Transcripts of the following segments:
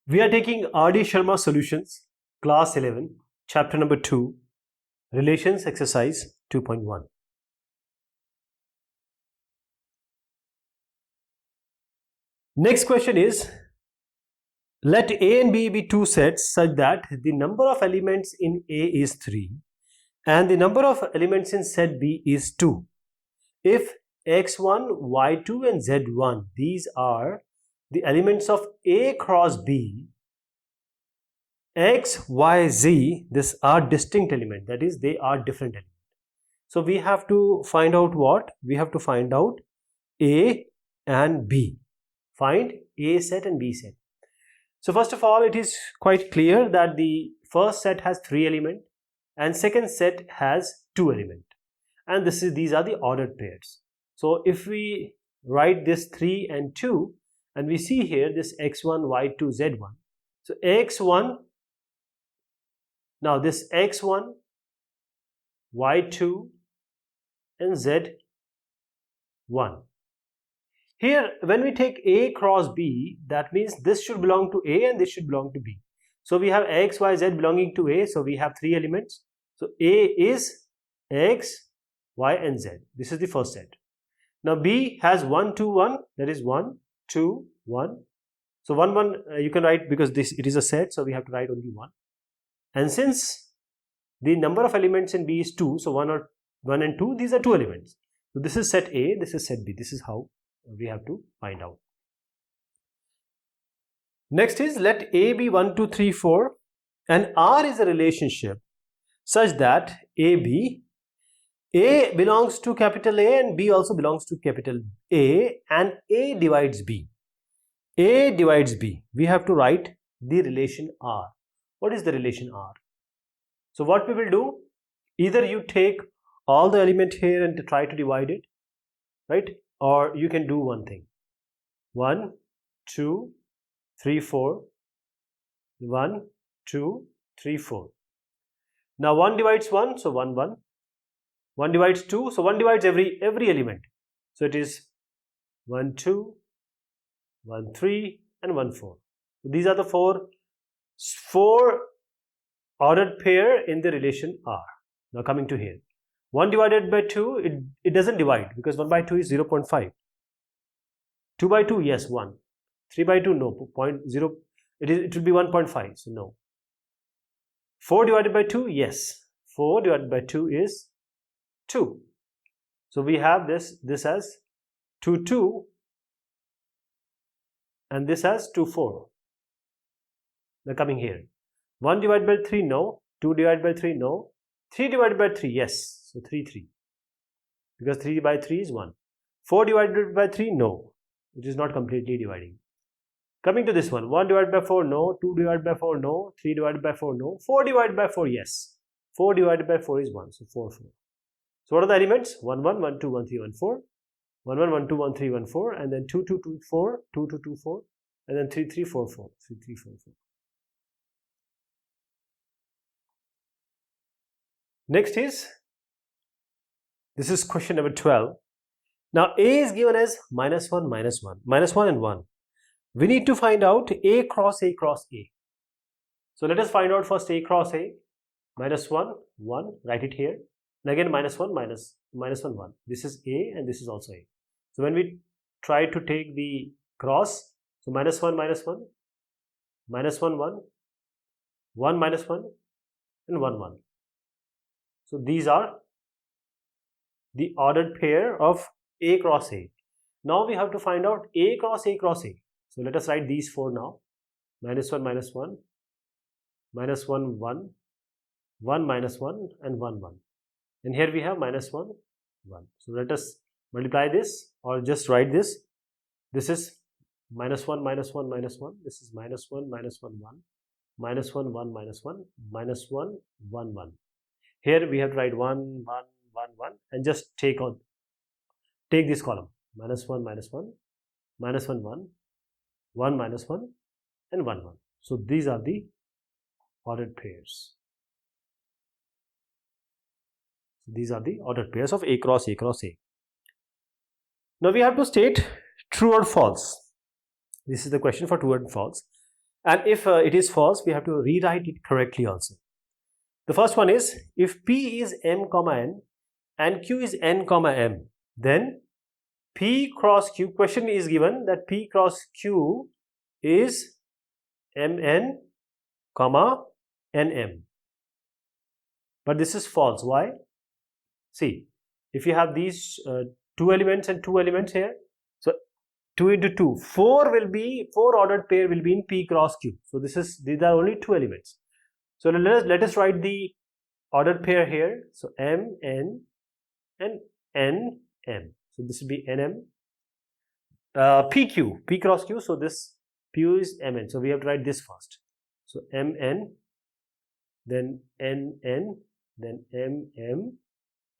We are taking R.D. Sharma Solutions, Class 11, Chapter number 2, Relations Exercise 2.1. Next question is, let A and B be two sets such that the number of elements in A is 3 and the number of elements in set B is 2. If x1, y2 and z1, these are the elements of A cross B, x, y, z, these are distinct elements, that is, they are different elements. So we have to find out what? We have to find out A and B. Find A set and B set. So first of all, it is quite clear that the first set has 3 elements and second set has 2 elements. And these are the ordered pairs. So if we write this 3 and 2, and we see here this x1, y2, z1. So x1, now this x1, y2 and z1. Here when we take A cross B, that means this should belong to A and this should belong to B. So we have x, y, z belonging to A, so we have 3 elements. So A is x, y and z. This is the first set. Now B has 1, 2, 1, that is 1, 2, 1. So 1, 1 you can write because it is a set, so we have to write only 1. And since the number of elements in B is 2, so 1 and 2, these are 2 elements. So this is set A, this is set B. This is how we have to find out. Next is, let A be 1, 2, 3, 4 and R is a relationship such that A belongs to capital A and B also belongs to capital A, and A divides B. A divides B. We have to write the relation R. What is the relation R? So what we will do, either you take all the element here and try to divide it, right? Or you can do one thing. 1, 2, 3, 4. 1, 2, 3, 4. Now 1 divides 1, so 1, 1. 1 divides 2, so 1 divides every element. So it is 1, 2, 1, 3 and 1, 4. So these are the four ordered pair in the relation R. Now coming to here. 1 divided by 2, it doesn't divide because 1 by 2 is 0.5. 2 by 2, yes, 1. 3 by 2, no, 0.0. It will be 1.5, so no. 4 divided by 2, yes. 4 divided by 2 is 2. So we have this as 2, 2 and this as 2, 4. Now coming here. 1 divided by 3, no. 2 divided by 3, no. 3 divided by 3, yes. So 3, 3. Because 3 by 3 is 1. 4 divided by 3, no. It is not completely dividing. Coming to this one. 1 divided by 4, no. 2 divided by 4, no. 3 divided by 4, no. 4 divided by 4, yes. 4 divided by 4 is 1. So 4, 4. So what are the elements? 1, 1, 1, 2, 1, 3, 1, 4. 1, 1, 1, 2, 1, 3, 1, 4. And then 2, 2, 2, 4. 2, 2, 2, 4. And then 3, 3, 4, 4. 3, 3, 4, 4. Next is, this is question number 12. Now A is given as minus 1, minus 1. Minus 1 and 1. We need to find out A cross A cross A. So let us find out first A cross A. Minus 1, 1. Write it here. And again minus 1, minus 1, 1. This is A and this is also A. So when we try to take the cross, so minus 1, minus 1. Minus 1, 1. 1 minus 1 and 1, 1. So these are the ordered pair of A cross A. Now we have to find out A cross A cross A. So let us write these 4 now. Minus 1, minus 1. Minus 1, 1. 1 minus 1 and 1, 1. And here we have minus 1, 1. So let us multiply this or just write this. This is minus 1, minus 1, minus 1. This is minus 1, minus 1, 1. Minus 1, 1, minus 1. Minus 1, 1, 1. Here we have to write 1, 1, 1, 1 and just take this column. Minus 1, minus 1, minus 1, 1, 1 minus 1 and 1, 1. So these are the ordered pairs. These are the ordered pairs of A cross A cross A. Now we have to state true or false. This is the question for true and false. And if it is false, we have to rewrite it correctly also. The first one is, if P is m comma n and Q is n comma m, then P cross Q, question is given that P cross Q is mn comma nm. But this is false. Why? See, if you have these two elements and two elements here, so 2 into 2, 4 ordered pair will be in P cross Q. So these are only two elements. So let us write the ordered pair here. So m n and n m. So this will be nm. P cross Q. So this Q is mn. So we have to write this first. So mn, then nn, then mm,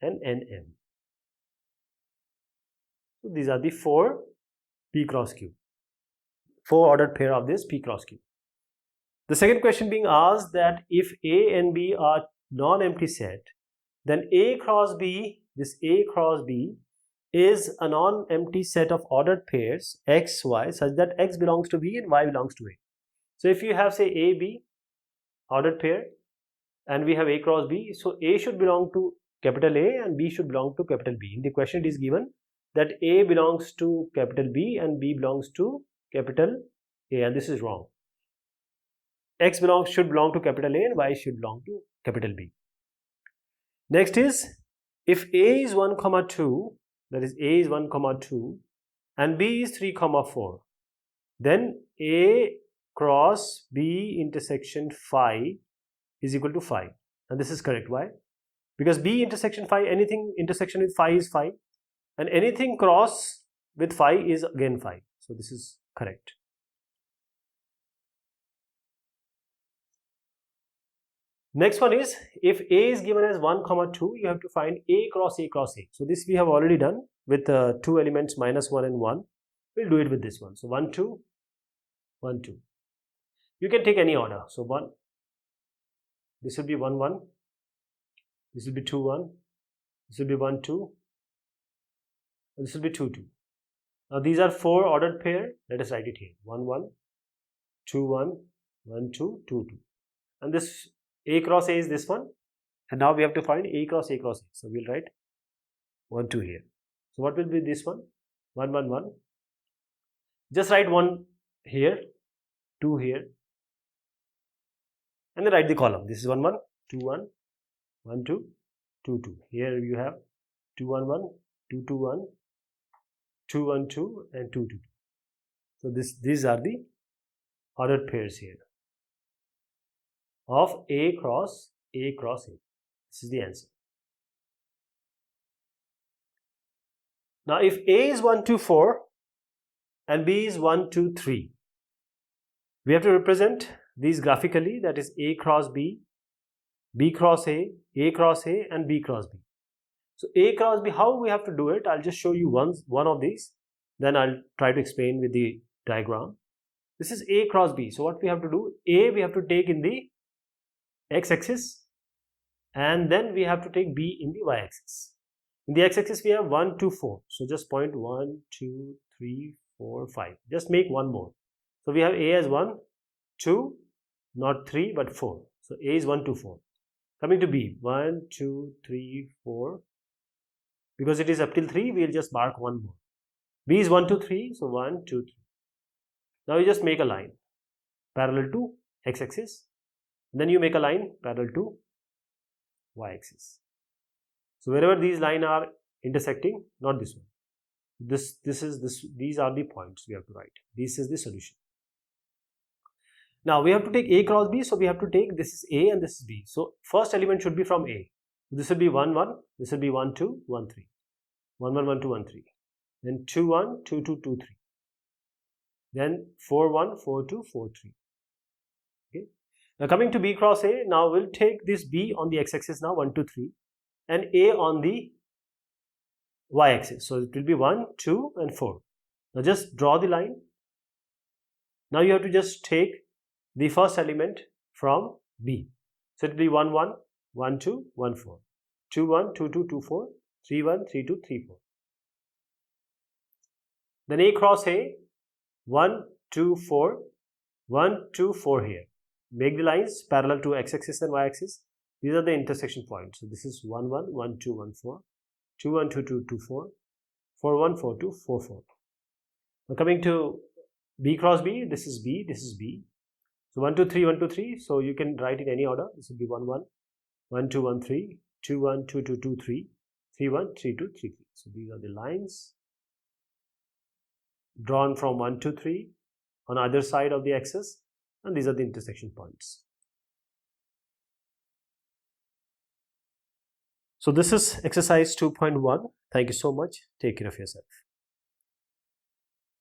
and nm. So these are the 4 P cross Q. 4 ordered pair of this P cross Q. The second question being asked that if A and B are non-empty set, then A cross B, this A cross B is a non-empty set of ordered pairs x, y, such that x belongs to B and y belongs to A. So if you have, say, A, B ordered pair and we have A cross B, so A should belong to capital A and B should belong to capital B. In the question it is given that A belongs to capital B and B belongs to capital A, and this is wrong. X should belong to capital A and Y should belong to capital B. Next is, if A is 1 comma 2, that is A is 1 comma 2 and B is 3 comma 4, then A cross B intersection phi is equal to phi, and this is correct. Why? Because B intersection phi, anything intersection with phi is phi, and anything cross with phi is again phi. So this is correct. Next one is, if A is given as 1 comma 2, you have to find A cross A cross A. So this we have already done with two elements -1 and 1. We'll do it with this one. So 1 2 1 2. You can take any order. So 1, this will be 1 1, this will be 2 1, this will be 1 2, and this will be 2 2. Now these are 4 ordered pair. Let us write it here. 1 1, 2 1, 1 2, 2 2, and this A cross A is this one, and now we have to find A cross A cross A. So we'll write 1 2 here. So what will be this one? 1 1 1. Just write 1 here, 2 here, and then write the column. This is 1 1, 2 1, 1 2, 2 2. Here you have 2 1 1, 2 2 1, 2 1 2, and 2 2 2. So these are the ordered pairs here of A cross A cross A. This is the answer. Now if A is 1 2 4 and B is 1 2 3, we have to represent these graphically, that is A cross B, B cross A cross A, and B cross B. So A cross B, how we have to do it? I'll just show you one of these, then I'll try to explain with the diagram. This is A cross B. So what we have to do? A we have to take in the x-axis, and then we have to take B in the y-axis. In the x-axis we have 1 2 4. So just point 1 2 3 4 5. Just make one more. So we have A as 1 2, not 3 but 4. So A is 1 2 4. Coming to B, 1 2 3 4. Because it is up till 3, we will just mark one more. B is 1 2 3. So 1 2 3. Now you just make a line parallel to x-axis. Then you make a line parallel to y-axis. So wherever these lines are intersecting, not this one. These are the points we have to write. This is the solution. Now we have to take A cross B, so we have to take, this is A and this is B. So first element should be from A. This will be 1 1, this will be 1 2 1 3. 1 1 1 2 1 3. Then 2 1 2 2 2 3. Then 4 1 4 2 4 3. Okay. Now coming to B cross A, now we'll take this B on the x-axis now, 1 2 3, and A on the y-axis. So it will be 1 2 and 4. Now just draw the line. Now you have to just take the first element from B. So it will be 1 1 1 2 1 4, 2 1 2 2 2 4, 3 1 3 2 3 4. Then A cross A, 1 2 4, 1, 2, 4 here. Make the lines parallel to x-axis and y-axis. These are the intersection points. So this is 1, 1, 1, 2, 1, 4, 2, 1, 2, 2, 2, 4, 4, 1, 4, 2, 4, 4. Now coming to B cross B, this is B, this is B. So 1, 2, 3, 1, 2, 3. So you can write in any order. This would be 1, 1, 1, 2, 1, 3, 2, 1, 2, 2, 2, 3, 3, 1, 3, 2, 3, 3. So these are the lines drawn from 1 to 3 on either side of the axis, and these are the intersection points. So this is exercise 2.1. Thank you so much. Take care of yourself.